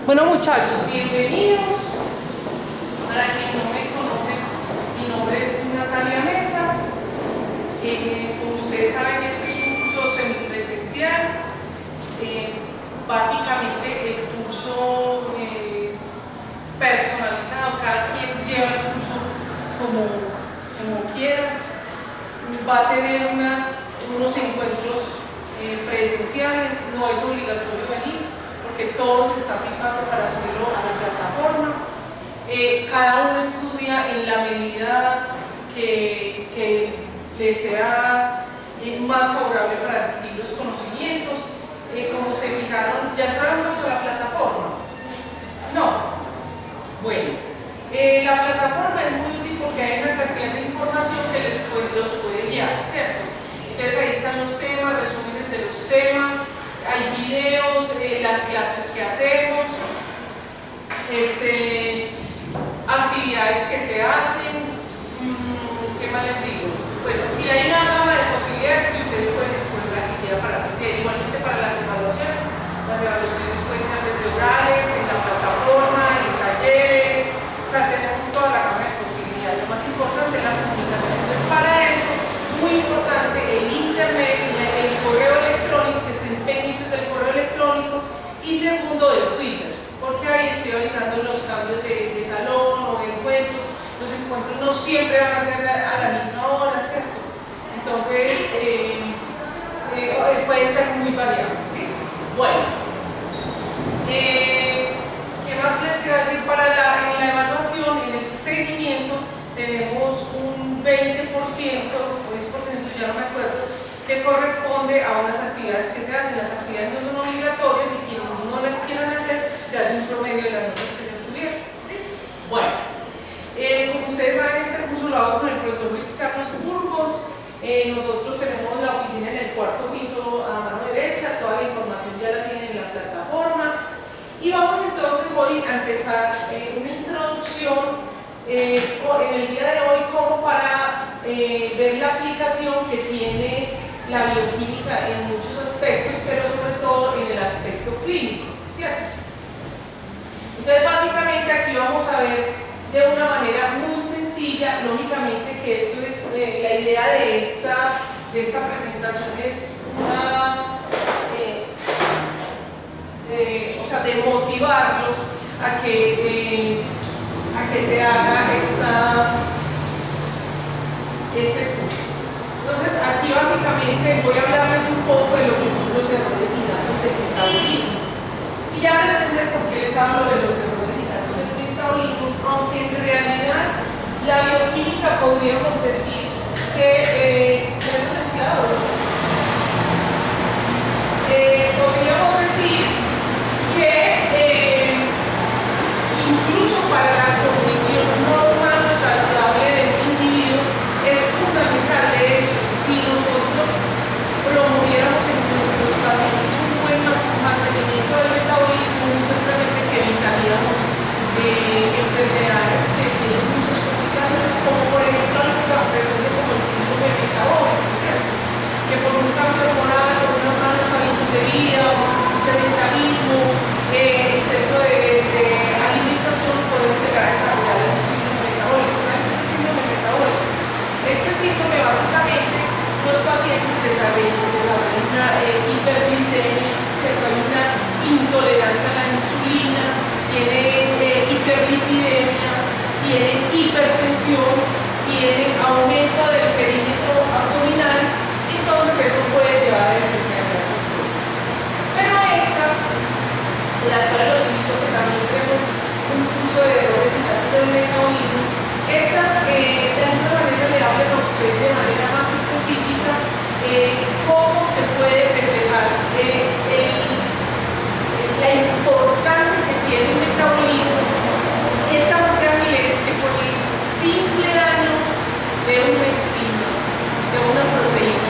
Bueno, muchachos, bienvenidos. Para quien no me conoce, mi nombre es Natalia Mesa. Como ustedes saben, este es un curso semipresencial. Básicamente el curso es personalizado, cada quien lleva el curso como quiera. Va a tener unos encuentros presenciales, no es obligatorio venir porque todo se está filmando para subirlo a la plataforma. Cada uno estudia en la medida que le sea más favorable para adquirir los conocimientos. Como se fijaron, ¿ya entraron todos a la plataforma? No. Bueno, la plataforma es muy útil porque hay una cantidad de información que los puede guiar, ¿cierto? Entonces ahí están los temas, resúmenes de los temas, hay videos, las clases que hacemos, actividades que se hacen, ¿qué más les digo? Bueno, y hay una gama de posibilidades que ustedes pueden escoger la que quieran para aprender. Igualmente para las evaluaciones pueden ser desde orales, en la plataforma, en talleres, o sea, tenemos toda la gama de posibilidades. Lo más importante es la comunicación. Entonces, para eso, muy importante el internet, el correo electrónico, que estén pendientes del correo electrónico, y segundo, del Twitter, porque ahí estoy avisando los cambios de salón o de encuentros. Los encuentros no siempre van a ser a la misma hora, ¿cierto? Entonces, puede ser muy variable. ¿Listo? Bueno, ¿qué más les iba a decir? En la evaluación, en el seguimiento, tenemos un 20% o 10%, ya no me acuerdo, que corresponde a unas actividades que se hacen. Las actividades no son obligatorias y quienes no las quieran hacer, se hace un promedio de las notas que se tuvieron. ¿Listo? Bueno. Como ustedes saben, este curso lo hago con el profesor Luis Carlos Burgos. Nosotros tenemos la oficina en el cuarto piso a mano derecha, toda la información ya la tienen en la plataforma. Y vamos entonces hoy a empezar una introducción en el día de hoy como para ver la aplicación que tiene la bioquímica en muchos aspectos, pero sobre todo en el aspecto clínico, ¿cierto? Entonces básicamente aquí vamos a ver de una manera muy sencilla, lógicamente que esto es, la idea de esta presentación es o sea, de motivarlos a que se haga este curso. Entonces aquí básicamente voy a hablarles un poco de lo que son los errores innatos del metabolismo. Y ya van a entender por qué les hablo de los errores innatos del metabolismo, aunque en realidad la bioquímica podríamos decir que podríamos decir que incluso para la condición normal o saludable del individuo es fundamental. De hecho, si nosotros promoviéramos en nuestros pacientes un buen mantenimiento del metabolismo, muy seguramente que evitaríamos enfermedades que tienen muchas complicaciones, como por ejemplo algo tan frecuente como el síndrome metabólico, ¿cierto? Que por un cambio hormonal, por unos malos hábitos de vida, un sedentarismo, exceso de alimentación, podemos llegar a desarrollar un síndrome metabólico. ¿Saben qué es el síndrome metabólico? Este síndrome básicamente los pacientes desarrollan una hiperglicemia, ¿cierto? Hay una intolerancia a la insulina, tienen hiperlipidemia, tienen hipertensión, tienen aumento del perímetro abdominal, entonces eso puede llevar a desencadenar las cosas. Pero estas, de las cuales los invito que también tenemos un curso de errores innatos del metabolismo, estas de alguna manera le hablan a usted de manera más específica cómo se puede reflejar la importancia que tiene el metabolismo, qué tan frágil es que con el simple daño de una enzima, de una proteína,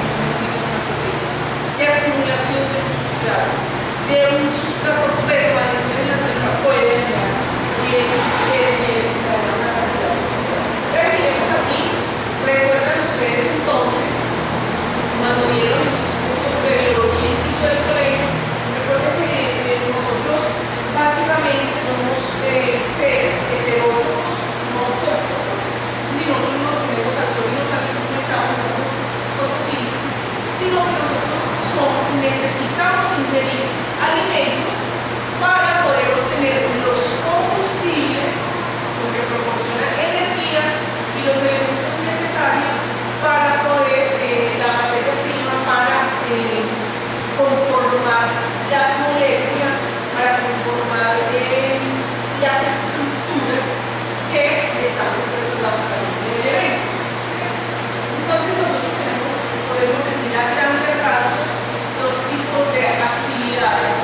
de acumulación de un sustrato permanecer en la célula puede dañar y desencadenar una cantidad de enfermedades. Ya miremos aquí, recuerdan ustedes entonces, cuando vieron en sus cursos de biología incluso del colegio, recuerden que nosotros básicamente ingerir alimentos para poder obtener los combustibles, porque proporcionan energía y los elementos necesarios para poder, la materia prima para conformar las moléculas, para conformar las estructuras que están compuestas básicamente en el evento. Entonces nosotros tenemos, podemos decir a grandes rasgos, dos tipos de actividades.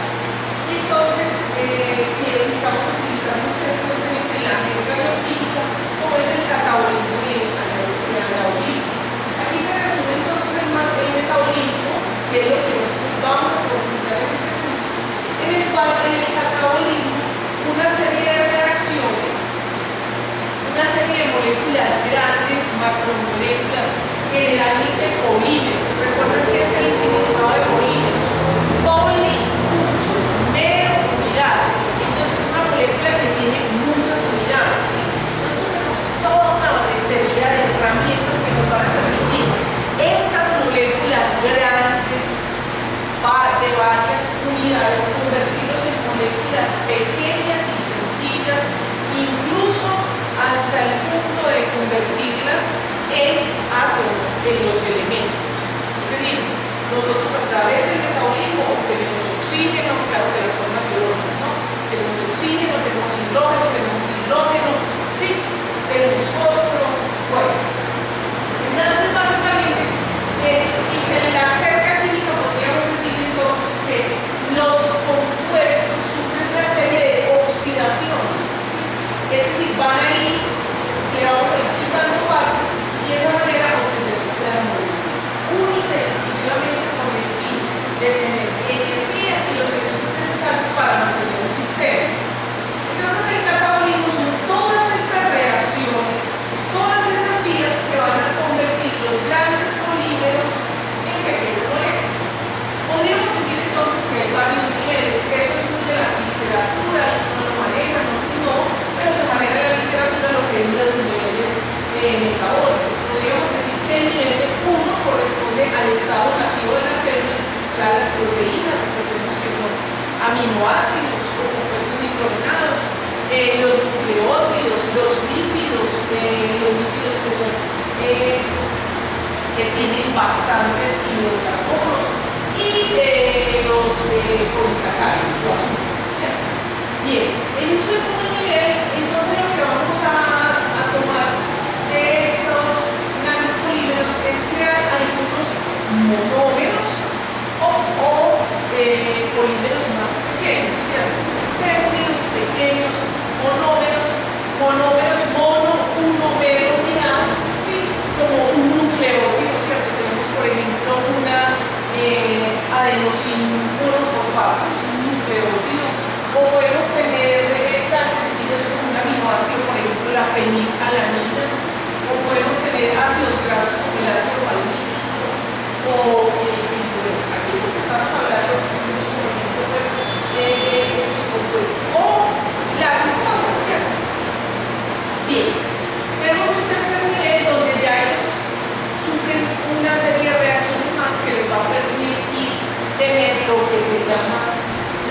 Entonces, que estamos utilizando frecuentemente en la química bioquímica, como es el catabolismo y el anabolismo. Aquí se resume entonces el metabolismo, que es lo que nosotros vamos a profundizar en este curso, en el cual en el catabolismo una serie de reacciones, una serie de moléculas grandes, macromoléculas, generalmente polímeros. Recuerden que es el significado de polímeros. Poli, muchos, mero, unidad. Entonces es una molécula que tiene muchas unidades. ¿Sí? Nosotros tenemos toda una batería de herramientas que nos van a permitir esas moléculas grandes de varias unidades, convertirlos en moléculas pequeñas y sencillas, incluso hasta el punto de convertirlas en átomos, en los elementos. Es decir, nosotros a través del metabolismo obtenemos oxígeno, claro que de forma biológica, ¿no? Tenemos oxígeno, tenemos hidrógeno, ¿sí? Tenemos fósforo, bueno. Entonces, básicamente, en la jerga química podríamos decir entonces que los compuestos sufren una serie de oxidaciones, ¿sí? Es decir, van a ir, si vamos a ir quitando partes, y de esa manera obtener las moléculas, única y exclusivamente con el fin de tener energía y los elementos necesarios para mantener un sistema. Entonces, el catabolismo son todas estas reacciones, todas estas vías que van a convertir los grandes polímeros en pequeñas moléculas. Podríamos decir entonces que hay varios niveles, que esto es muy de la literatura, no lo manejan, no, pero se maneja en la literatura lo que es los niveles metabólicos. Podríamos decir que el nivel 1 corresponde al estado nativo de la célula, ya las proteínas, recordemos que son aminoácidos o compuestos nitrogenados, los nucleótidos, los lípidos que son que tienen bastantes hidrocarbonos y los polisacáridos o azúcares. Bien, en un segundo nivel, entonces lo que vamos a tomar de estos grandes polímeros es crear algunos monómeros o polímeros más pequeños, ¿cierto? Péptidos pequeños, monómeros, mono, uno, mero, unidad, ¿sí? Como un nucleótido, ¿cierto? Tenemos, por ejemplo, una adenosin 1-fosfato, es un nucleótido, o podemos tener tan sencillos como un aminoácido, por ejemplo, la fenilalanina, o podemos tener ácidos grasos como el ácido palmítico, o el glicerol. Aquí lo que estamos hablando, pusimos como ejemplo, pues, esos compuestos, o la glucosa, ¿cierto? Bien, tenemos un tercer nivel donde ya ellos sufren una serie de reacciones más que les va a permitir tener lo que se llama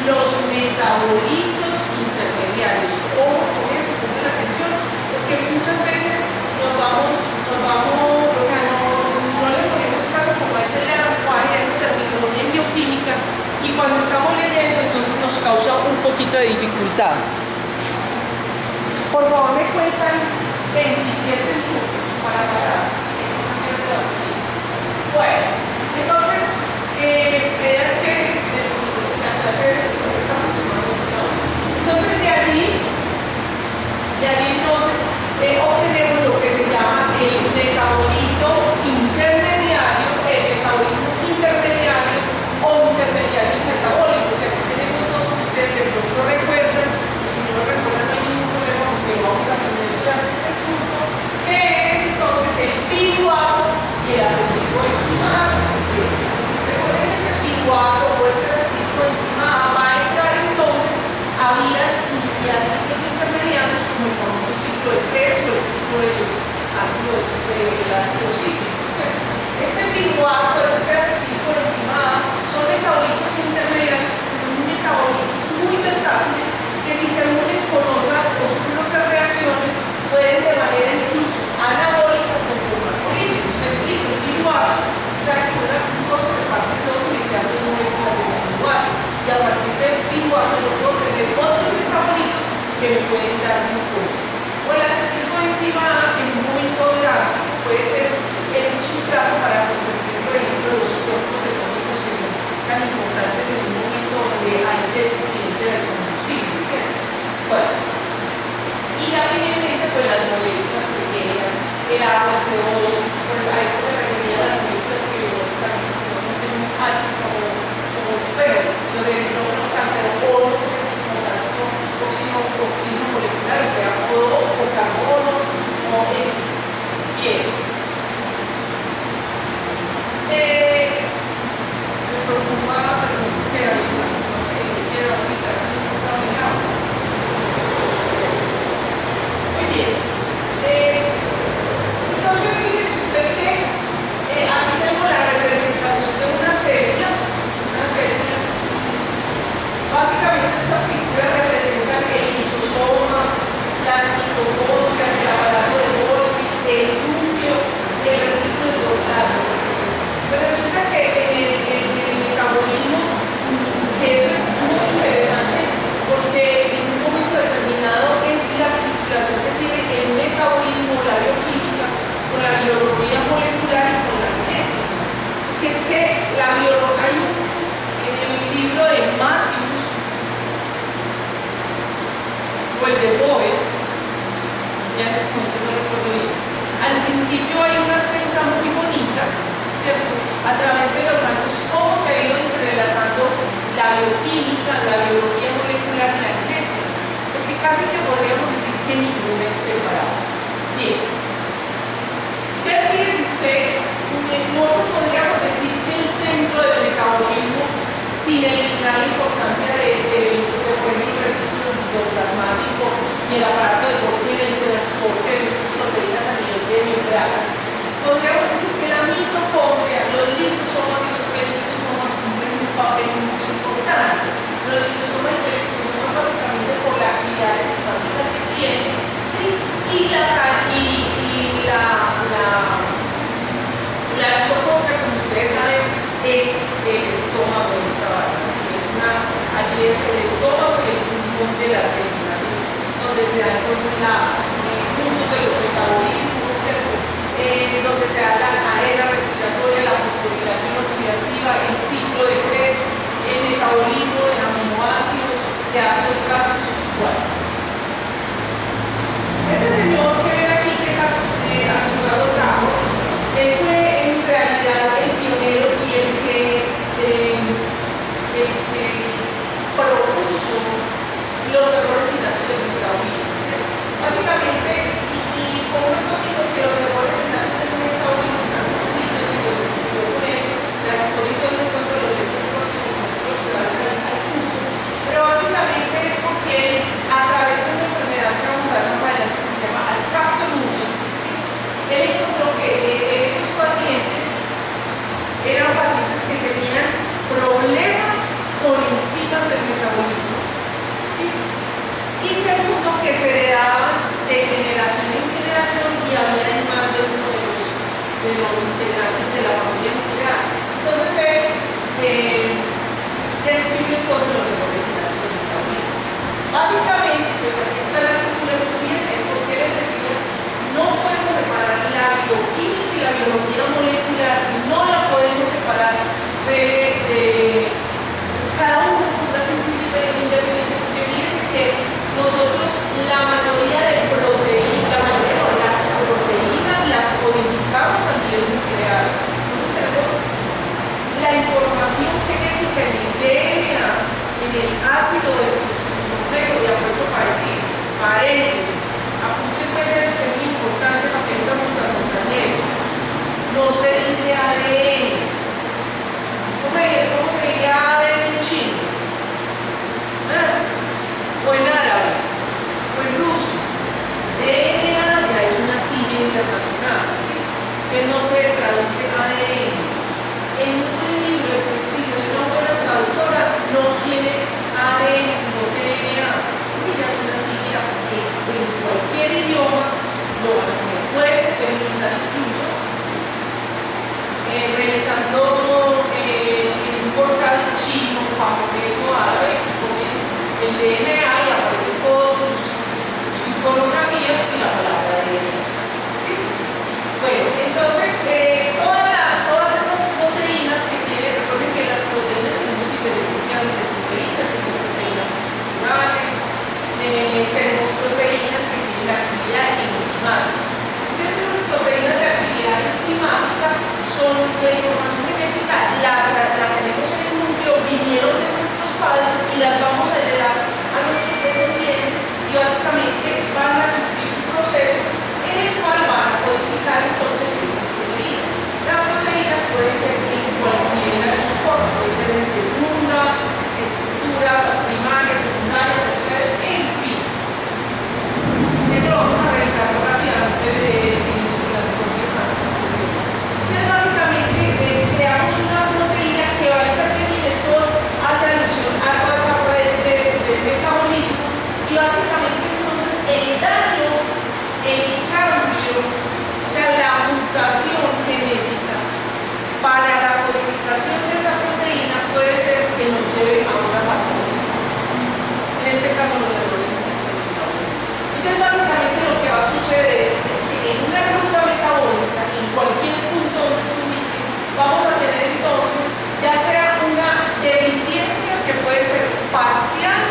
los metabolitos intermediarios. Ojo con eso, pongan la atención, porque muchas veces nos vamos, o sea, no le ponemos caso como a ese lenguaje, a esa terminología en bioquímica, y cuando estamos leyendo entonces nos causa un poquito de dificultad. Por favor, me cuentan 27 minutos para parar. Bueno, entonces, la idea es que la clase está funcionando. Entonces, de allí entonces obtenemos lo que se llama el metabolito intermediario, el metabolismo intermediario o intermediario metabólico. O sea, que tenemos dos que ustedes de pronto recuerdan, y si no lo recuerdan no hay ningún problema porque lo vamos a aprender durante este curso, que es entonces el piruvato y el acetilcoenzima. ¿Sí? Recuerden que este piruvato o este acetilcoenzima va a entrar entonces a vías y a ciclos intermediarios como el famoso ciclo de Krebs o el ciclo de los ácidos cítricos. ¿Sí? Este piruvato, este acetilcoenzima son metabolitos intermediarios átomo puedo tener otros metabolitos que me pueden dar glucosa. O el acetilcoenzima A, en un momento drástico, puede ser el sustrato para convertir, por ejemplo, los cuerpos cetónicos que son tan importantes en un momento donde hay deficiencia de combustible, ¿cierto? Bueno, y ya finalmente, pues las moléculas pequeñas, el agua, el CO2, pues a esto me refería a las moléculas que biológicamente no tenemos H como pero lo de hidrógeno pero O no tenemos como ácido oxígeno molecular, o sea, O2 o carbono o F. Bien. Me preocupaba, pero no que hay unas cosas que quiero realizar en el contaminado. Muy bien. Entonces, fíjese usted que aquí tengo la representación de una célula. Básicamente estas figuras representan el lisosoma, las mitocondrias, el aparato de Golgi, el núcleo, el retículo endoplasma. Pero resulta que en el metabolismo, que eso es muy interesante, porque en un momento determinado es la articulación que tiene el metabolismo, la bioquímica, con la biología molecular y con la genética. Que es que la biología, hay en el libro de Matthews, o el de Boyd, ya en ese momento no recuerdo bien, al principio hay una trenza muy bonita, ¿cierto? A través de los años, cómo se ha ido entrelazando la bioquímica, la biología molecular y la genética, porque casi que podríamos decir que ninguno es separado. Bien, entonces fíjese usted, nosotros podríamos decir que el centro del metabolismo, sin eliminar la importancia de por ejemplo, el retículo endoplasmático y el aparato de Golgi en el transporte de muchas proteínas a nivel de membranas, podríamos decir que la mitocondria, los lisosomas y los perisosomas cumplen un papel muy importante. Los lisosomas y perisosomas básicamente por la actividad enzimática que tienen, ¿sí? Y la mitocondria, como ustedes saben, es el estómago de esta vaina, ¿sí? Allí es el estómago y el pulmón de la célula, es donde se da entonces muchos de los metabolismos, ¿cierto? Donde se da la cadena respiratoria, la fosforilación oxidativa, el ciclo de Krebs, el metabolismo de aminoácidos, de ácidos grasos, igual. Este señor que ven aquí, que es Archibald Bravo, él fue en realidad el pionero y el que propuso los errores innatos del metabolismo. Básicamente, y como esto digo que los errores innatos del metabolismo están descritos y lo describió con él, la exponente de un cuento de los hechos próximos nuestros ciudadanos al curso, pero básicamente es porque a través de una enfermedad que vamos a ver más adelante que se llama alcaptonuria, ¿sí? Él encontró que esos pacientes eran pacientes que tenían problemas con enzimas del metabolismo, ¿sí? Y segundo, que se heredaban de generación en generación y había en más de uno de los integrantes de la familia nuclear. Entonces describe entonces los errores innatos del metabolismo. Básicamente, pues aquí está la articulación, fíjense, porque les decía, no podemos separar la bioquímica y la biología molecular, no la podemos separar de cada uno con una sensibilidad independiente, porque fíjense que nosotros la mayoría de proteínas, las proteínas las codificamos a nivel nuclear. Nosotros tenemos la información genética en el DNA, en el ácido desoxirribonucleico, y aprovecho para decir, paréntesis, apunten que es muy importante para que no estamos tan montañeros. No se dice ADN, la información genética la tenemos en el núcleo, vinieron de nuestros padres y las vamos a heredar a nuestros descendientes y básicamente van a sufrir un proceso en el cual van a codificar entonces esas proteínas. Las proteínas pueden ser en cualquiera de sus formas, pueden ser en segunda, estructura, primaria, secundaria, tercera, en fin. Eso lo vamos a revisar rápidamente en las próximas sesiones. Entonces, básicamente, creamos una proteína que va a intervenir, esto hace alusión a toda esa red del metabolismo, y básicamente entonces el daño, el cambio, o sea, la mutación genética para la codificación de esa proteína puede ser que nos lleve a una patología. En este caso, los errores en este metabolismo. Entonces, básicamente lo que va a suceder es que en una ruta metabólica, en cualquier punto donde se ubique, vamos a tener entonces ya sea una deficiencia que puede ser parcial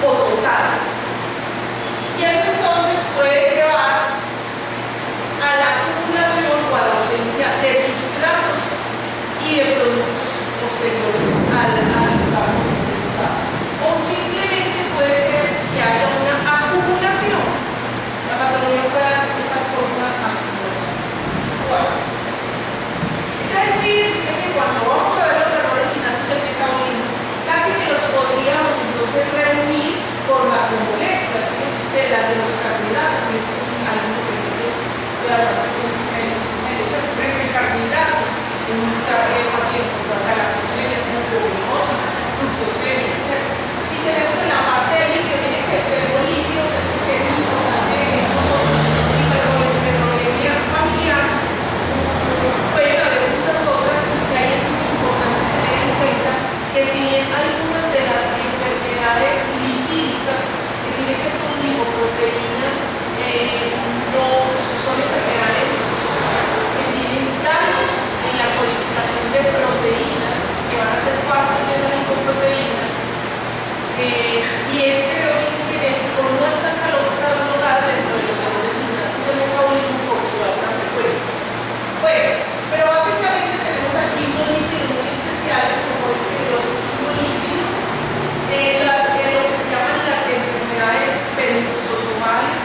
o total. Y eso entonces puede llevar a la acumulación o a la ausencia de sustratos y de productos posteriores al lugar donde se ubicado. O simplemente puede ser que haya una acumulación. La patología puede estar por una acumulación. Bueno, entonces fíjense que cuando vamos a ver los errores innatos del metabolismo, casi que los podríamos entonces reunir por macromoléculas. Fíjense ustedes, las de los carbohidratos, y estos son algunos ejemplos de las más frecuentes que hay en estos medios. Por ejemplo, el carbohidrato es muy fácil encontrar galactosemia, glucosa, fructosemia, etc. Si tenemos en la parte del líquido, miren que el termolíquidos es el que es muy importante en nosotros, hipercolesterolemia familiar, pueden haber muchas otras, y que ahí es muy importante tener en cuenta que si bien algunas de las enfermedades lipídicas que tienen que ver con lipoproteínas no son enfermedades que tienen daños en la codificación de proteínas que van a ser parte de esa lipoproteína, y este origen genético no está catalogado dentro de los errores innatos del metabolismo por su alta frecuencia. Bueno, pero básicamente tenemos aquí unos lípidos muy especiales como los esquimolípidos, lo que se llaman las enfermedades perixosomales,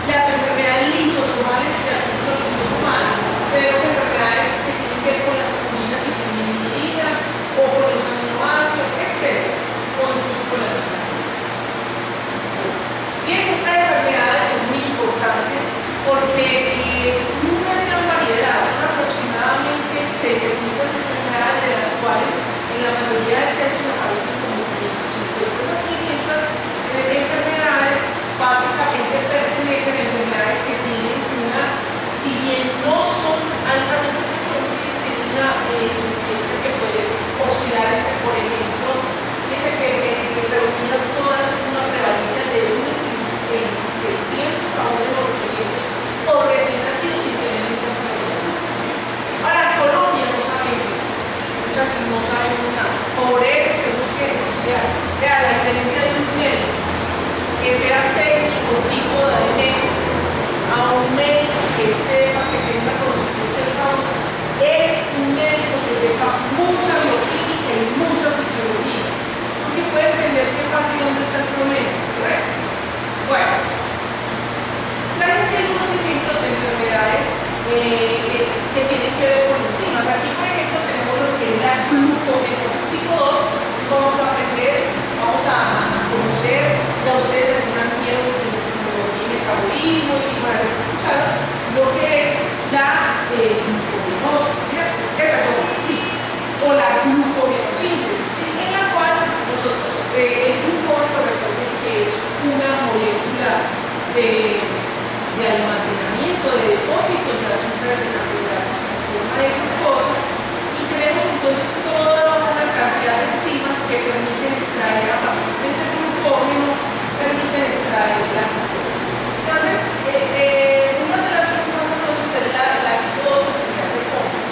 las enfermedades lisosomales, de artículo lisosomal. Tenemos enfermedades que tienen que ver con las purinas y pirimidininas o con los aminoácidos, etc. O incluso con las vitaminas. Bien, estas enfermedades son muy importantes porque una gran variedad, son aproximadamente 700 enfermedades, de las cuales en la mayoría de textos aparecen como 550. Esas 500 enfermedades básicamente pertenecen a enfermedades que tienen una, si bien no son altamente frecuentes, tienen una incidencia que puede oscilar entre, por ejemplo, fíjense que reunidas todas es una prevalencia de 1 en 600 a 1 en 800 por recién nacidos sin tener en cuenta los adultos. Ahora, en Colombia no sabemos, muchachos, no sabemos nada. Por eso tenemos que estudiar. Vean, la diferencia de un médico que sea técnico, tipo de ADN, a un médico que sepa, que tenga conocimiento de causa, es un médico que sepa mucha bioquímica y mucha fisiología, porque puede entender qué pasa y dónde está el problema, ¿correcto? Bueno, claro que hay unos ejemplos de enfermedades que tienen que ver con enzimas. Aquí, por ejemplo, tenemos lo que es la glucomenosis tipo 2. Vamos a aprender, vamos a conocer, ya ustedes alguna vieron el metabolismo y van a escuchar lo que es la glucomenosis, ¿cierto? Perdón, sí, o la gluconeosíntesis, ¿sí? En la cual nosotros, el glucógeno, recuerden que es una molécula de almacenamiento, de depósito de azúcar de carbohidratos en forma de glucosa, y tenemos entonces toda una cantidad de enzimas que permiten extraer a partir de ese glucógeno, permiten extraer la glucosa. Entonces, una de las glucomenosis es la glucosa de coma.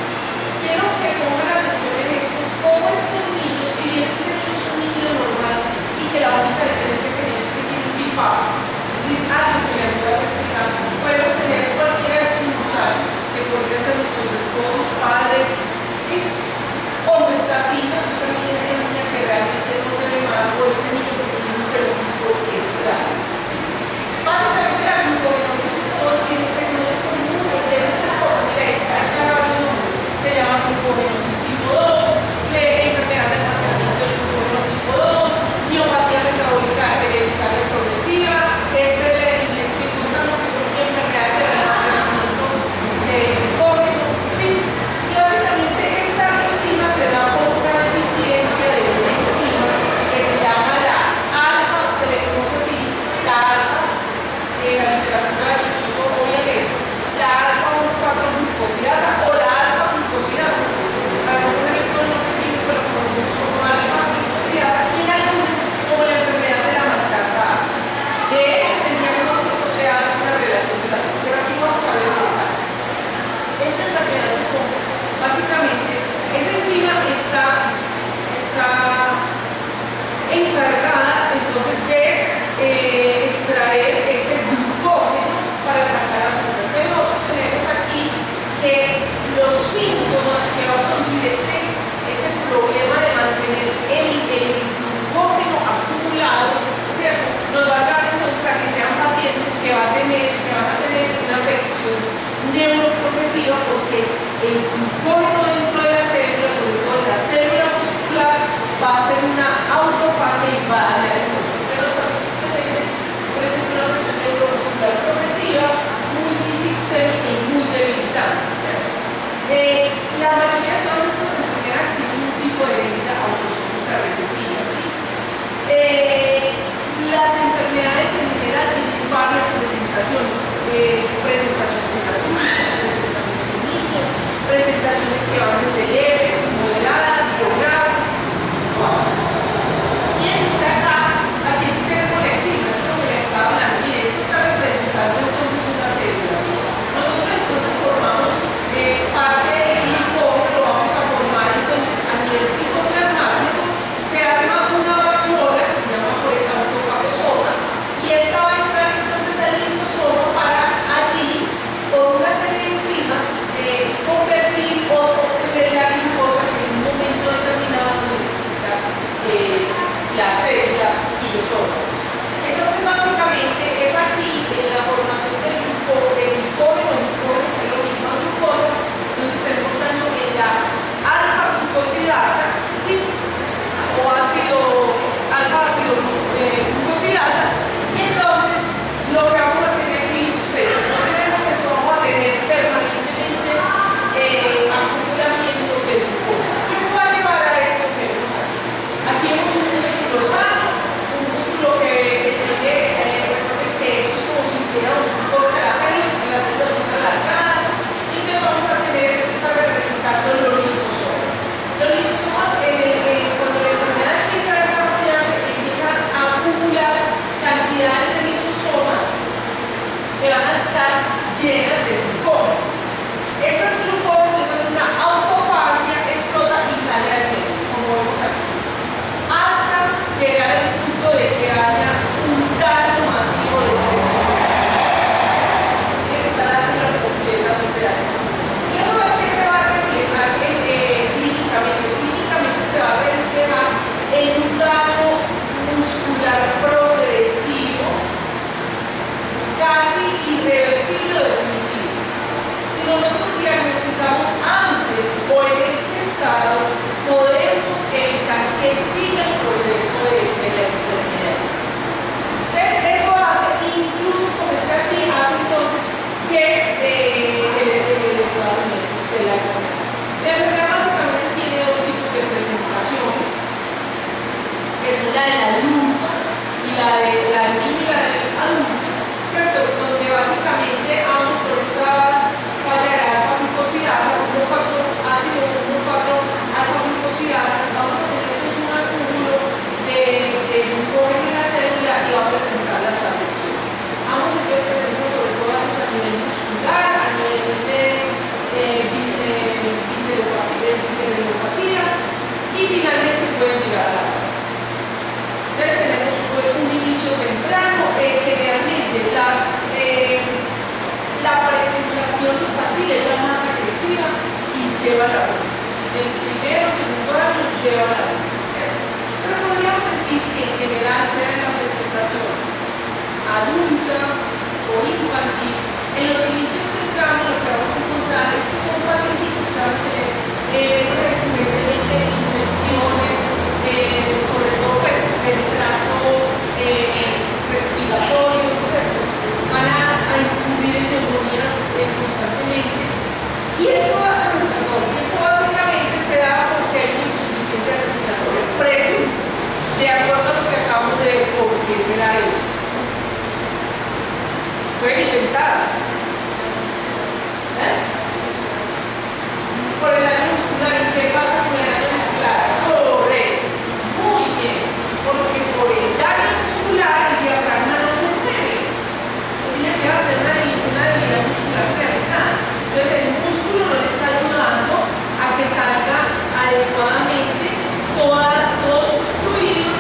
Quiero que pongan atención en esto, cómo estos niños, si bien este niño es un niño normal y que la única diferencia que tiene es que tiene un pipado, es decir, algo que le encargada entonces de extraer ese glucógeno para sacar azúcar. Entonces nosotros tenemos aquí que los síntomas que va a producir ese problema de mantener el glucógeno acumulado, ¿cierto? Nos va a llevar entonces a que sean pacientes que van a tener una afección neuroprogresiva, porque el glucógeno dentro de la célula, sobre todo en la célula muscular, va a ser una autofagia y va a dañar el músculo. Pero los pacientes presentan una afección neuromuscular progresiva muy disistémica y muy debilitante, ¿cierto? La mayoría de todas estas enfermedades tienen un tipo de herencia autosómica recesiva, ¿sí? Las enfermedades en general tienen varias presentaciones, presentaciones en adultos, presentaciones en niños, presentaciones que van desde leves, moderadas o graves. Y eso está acá, aquí está tenemos la enzima, es lo que le estaba hablando. Mire, esto está representando entonces una célula, ¿sí? Nosotros entonces formamos parte del glucógeno, lo vamos a formar entonces a nivel citoplasmático, se arma una vacuola que se llama autofagosoma, y esta va a entrar entonces al lisosoma para allí, por una serie de enzimas, convertir o obtener la glucosa que en un momento determinado necesita la célula y los órganos. Entonces básicamente es aquí en la formación del glucógeno, que es lo mismo a glucosa. Entonces tenemos daño en la alfa-glucosidasa, ¿sí? O alfa-ácido glucosidasa. Y entonces lo que vamos a tener, fíjense ustedes, si no tenemos eso, vamos a tener permanentemente acumulamiento de glucógeno. ¿Qué eso va a llevar a esto que vemos aquí? Aquí vemos un músculo sano, un músculo que tiene, recuerden que esto es como si hiciéramos un corte de las células, porque las células son alargadas, y que vamos a tener, esto está representando los lisosomas. Los lisosomas, cuando la enfermedad empieza a desarrollarse, empiezan a acumular cantidades de lisosomas que van a estar llenas de glucógeno. Estas glucógeno es una autofagia, explota y sale al medio, como vemos aquí, hasta llegar al punto de que haya un daño masivo de glucógeno. Tiene que estar la célula completamente dañada. Y eso es que se va a reflejar clínicamente. Clínicamente se va a reflejar en un daño muscular progresivo, casi irreversible o definitivo. Si nosotros diagnosticamos antes o en este estado, podemos evitar que siga el progreso de la enfermedad. Entonces, eso hace, incluso como está aquí, hace entonces que el estado de la enfermedad. La enfermedad básicamente tiene dos tipos de presentaciones, que son la del adulto y la del niño y la del adulto, ¿cierto? Donde básicamente ambos por esta falla de alfa-glucosidasa, ácido 1,4-alfa-glucosidasa, vamos a tener pues un acúmulo de glucógeno en la célula y va a presentar las afecciones. Ambos entonces presentan sobre todo a nivel muscular, a nivel de visceropatías y finalmente pueden llegar a la muerte. Entonces tenemos un inicio temprano, generalmente la presentación infantil es la más agresiva y lleva a la muerte. El primero o segundo año lleva a la muerte, ¿cierto? Pero podríamos decir que en general sea en la presentación adulta o infantil, en los inicios tempranos lo que vamos a encontrar es que son pacientes que van a tener recurrentemente infecciones, sobre todo pues el tracto respiratorio, ¿cierto? Van a incurrir en neumonías constantemente. Y esto básicamente se da porque hay una insuficiencia respiratoria previa, de acuerdo a lo que acabamos de ver. ¿Por qué será esto? Pueden inventar. Por el daño muscular. ¿Y qué pasa con el daño muscular? Correcto. Muy bien. Porque por el daño muscular el diafragma no se mueve. Tiene que haber una debilidad muscular realizada. Entonces el músculo no le está ayudando a que salga adecuadamente todos sus fluidos,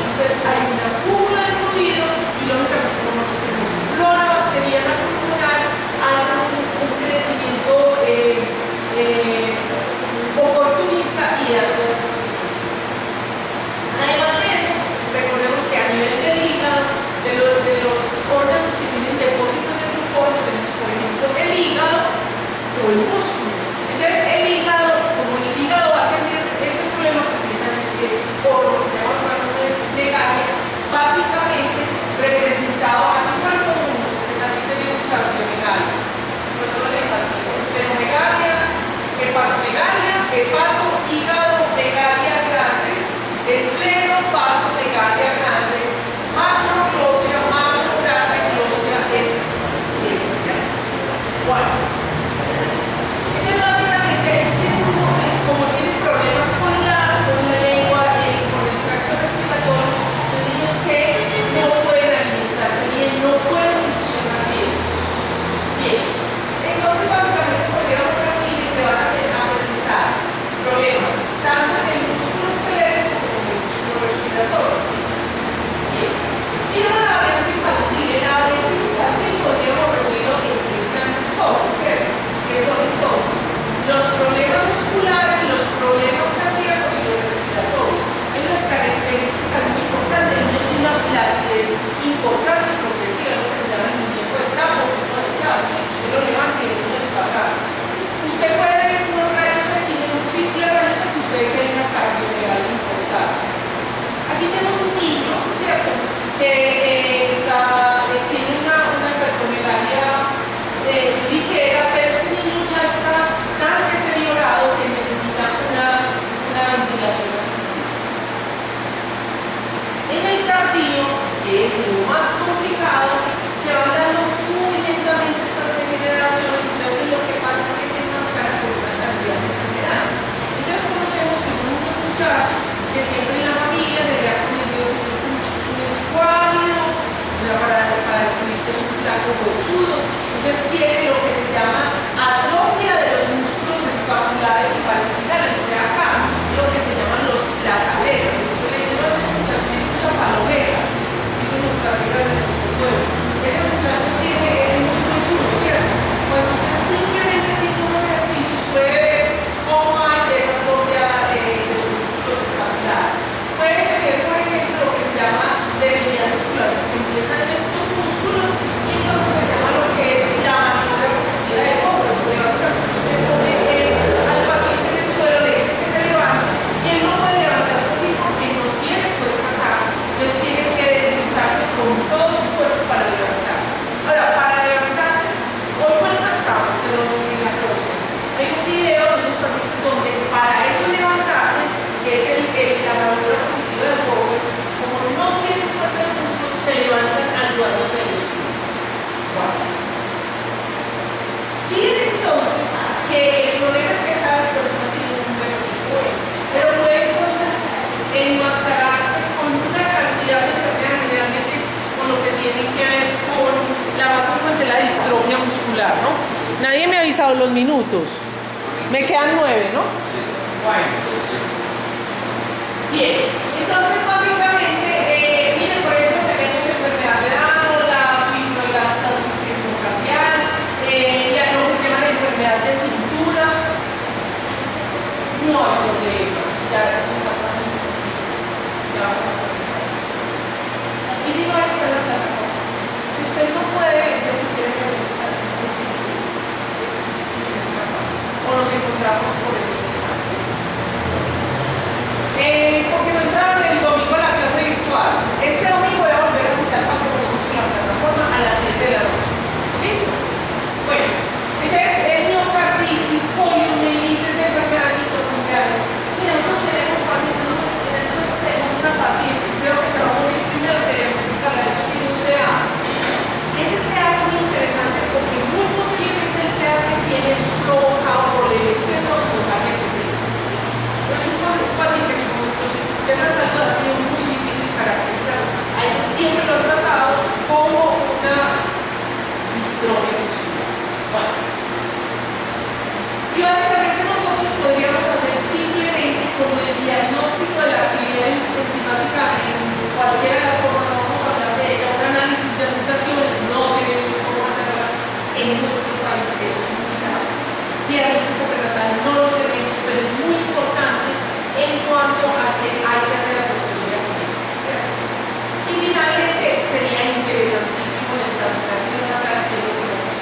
que tiene una hipertomegalia ligera, pero este niño ya está tan deteriorado que necesita una ventilación asistida. En el tardío, que es lo más complicado, se van dando muy lentamente estas degeneraciones, entonces lo que pasa es que se enmascara con una cantidad de enfermedades. Entonces conocemos que son unos muchachos que siempre en la familia se le ha conocido como un escuálido, para describir que es un flaco huesudo. Entonces tiene lo que se llama atrofia de los músculos escapulares y paraespinales, o sea, acá lo que se llaman las aletas. Entonces le digo a ese muchacho tiene mucha palomera, dice nuestra regla de nuestro pueblo. Ese muchacho tiene muy huesudo, ¿cierto? Cuando usted simplemente haciendo unos ejercicios puede ver cómo hay esa atrofia de los músculos escapulares. Puede tener, por ejemplo, lo que se llama debilidad muscular, que empiezan en estos músculos y entonces se llama lo que es la maniobra positiva del hombro, donde básicamente usted pone al paciente en el suelo, le dice que se levante y él no puede levantarse así porque no tiene fuerza acá, entonces tiene que deslizarse con todo su cuerpo para levantarse. Ahora, para levantarse, hoy no alcanzamos, pero en la próxima hay un video de unos pacientes donde para ellos levantarse, que es la maniobra positiva del hombro, como no tienen fuerza de músculo, se levantan ayudándose de los pies. Wow. Fíjense entonces que el problema es que esas personas tienen un buen tipo, pero puede entonces enmascararse con una cantidad de enfermedades, generalmente con lo que tiene que ver con la más frecuente, la distrofia muscular, ¿no? Nadie me ha avisado los minutos. Me quedan 9, ¿no? Sí. Bueno. Bien, entonces básicamente, miren, por ejemplo, tenemos enfermedad de Down, la fibroblastosis endocardial, lo que se llama la enfermedad de cintura. No hay problema, ya está pasando. Ya vamos a ver. Y si no, ahí está la plataforma. Si usted no puede, entonces si quiere que lo buscar, o nos encontramos por el porque no entraron el domingo a la clase virtual. Este domingo voy a volver a citar para que volvamos con la plataforma a las 7 de la noche. ¿Listo? Bueno, entonces el miocarditis, poliomielitis, enfermedades mitocondriales. Mira, nosotros tenemos pacientes, en este momento tenemos una paciente, creo que se va a morir primero que diagnosticarla, de hecho tiene un CA. Ese CA es muy interesante porque muy posiblemente el CA que tiene es provocado por el exceso de alcohol que tiene. Pero es un paciente que con nuestro sistema de salud ha sido muy difícil caracterizar. Ahí siempre lo han tratado como una distrofia muscular. Bueno. Y básicamente nosotros podríamos hacer simplemente como el diagnóstico de la actividad enzimática en cualquiera de las formas, no vamos a hablar de ella, un análisis de mutaciones, no tenemos cómo hacerla en nuestro país, que es complicado. Diagnóstico prenatal no lo tenemos, pero es muy importante en cuanto a que hay que hacer asesoría médica, ¿cierto? Y finalmente sería interesantísimo el aprendizaje de una cara que lo que vamos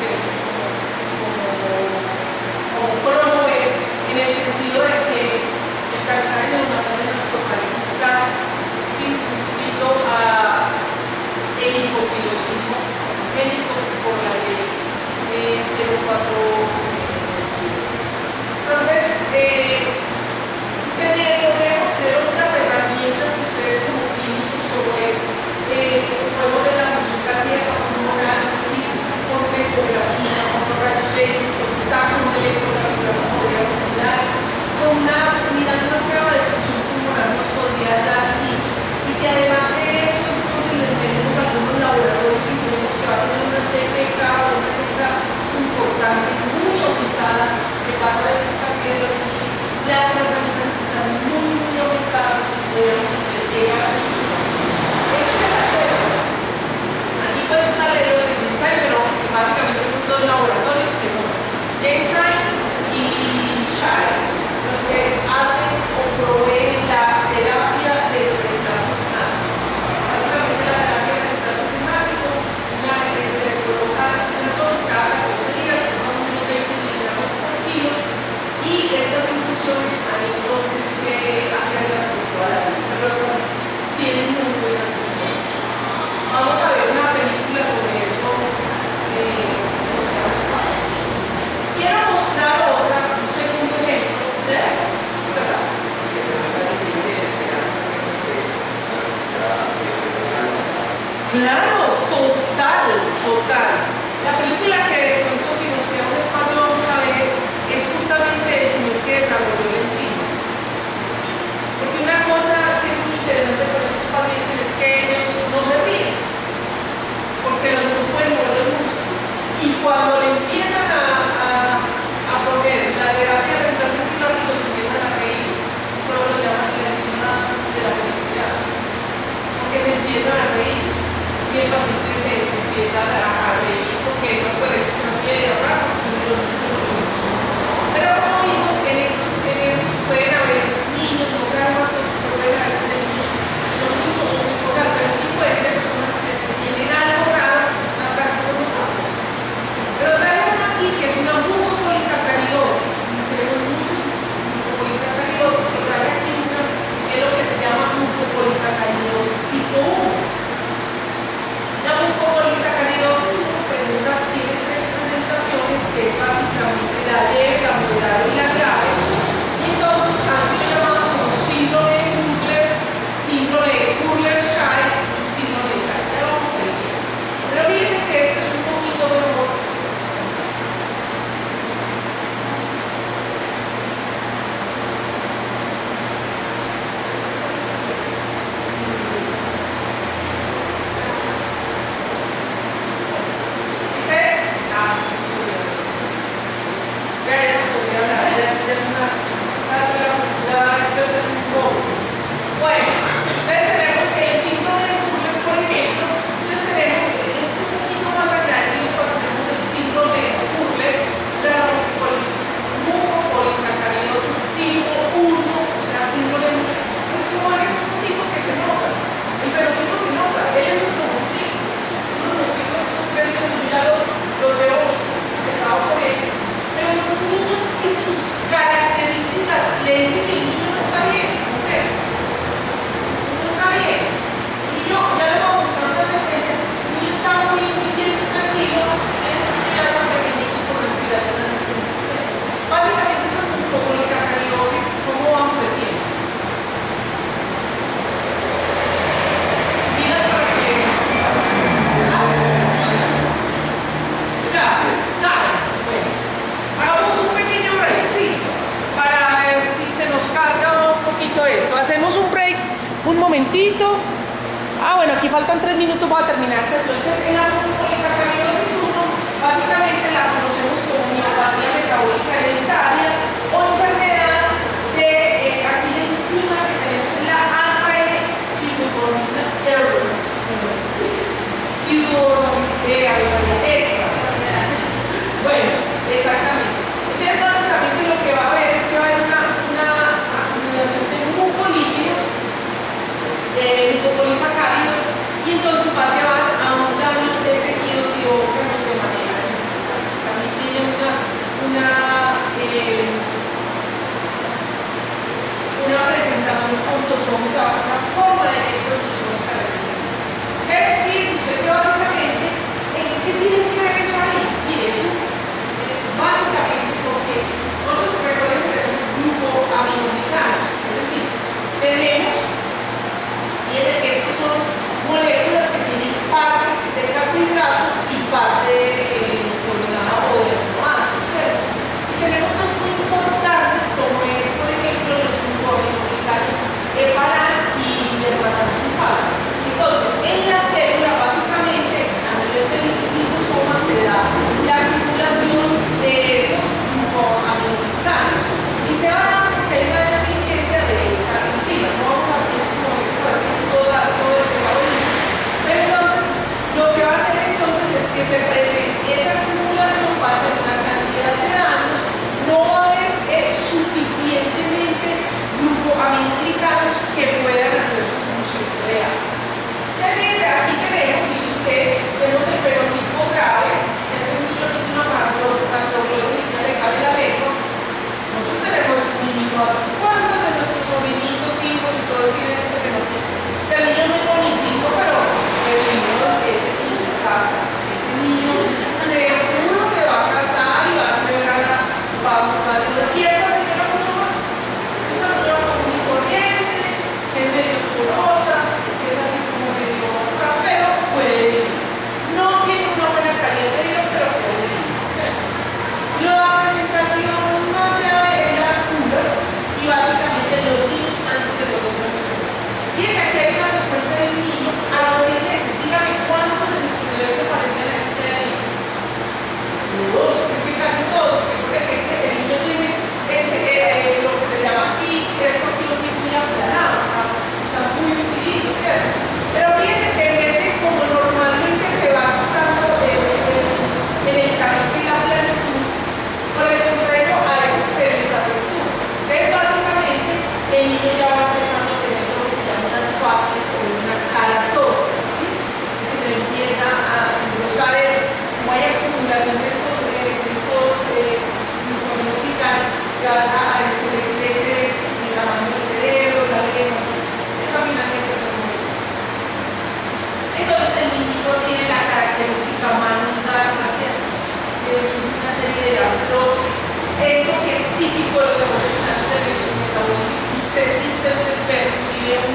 Claro, total, total. La película que de pronto si nos queda un espacio vamos a ver es justamente el señor que desarrolló el enzima. Porque una cosa que es muy interesante con estos pacientes es que ellos no se ríen, porque no pueden mover el músculo. Y cuando le empiezan a poner la terapia de reemplazo enzimático se empiezan a reír. Esto lo llaman la enzima de la felicidad, porque se empiezan a reír. Y el paciente se empieza a reír porque no puede, no quiere diafragma, pero como vimos, en esos pueden haber niños, no traumas, pero pueden haber niños que son muy, o sea, el tipo de personas que tienen algo raro hasta que no lo sabemos. Pero traemos aquí que es una mucopolisacaridosis, tenemos muchas mucopolisacaridosis, pero trae aquí una, es lo que se llama mucopolisacaridosis tipo 1. La mucopolisacaridosis tiene tres presentaciones, que es básicamente la leve, la moderada y la grave. Y entonces han sido llamados como síndrome de Kugler, síndrome de Kugler-Schall y síndrome de Schall. Ya lo vamos a ver. Pero fíjense que este es un poquito mejor. Hacemos un break, un momentito. Bueno, aquí faltan 3 minutos para terminar este bloque. Entonces, en la mucopolisacaridosis 1, básicamente la conocemos como miopatía metabólica hereditaria o enfermedad de aquí la enzima que tenemos en la alfa-L-hidroxidorona esta. Bueno, exactamente. Entonces, básicamente lo que va a haber es que va a haber una acumulación de mucolípidos, mucopolisacáridos, y entonces va a llevar a un daño de tejidos y órganos de manera. También tiene una eso que es típico de los errores humanos del metabolismo, usted sin ser un experto, si ve un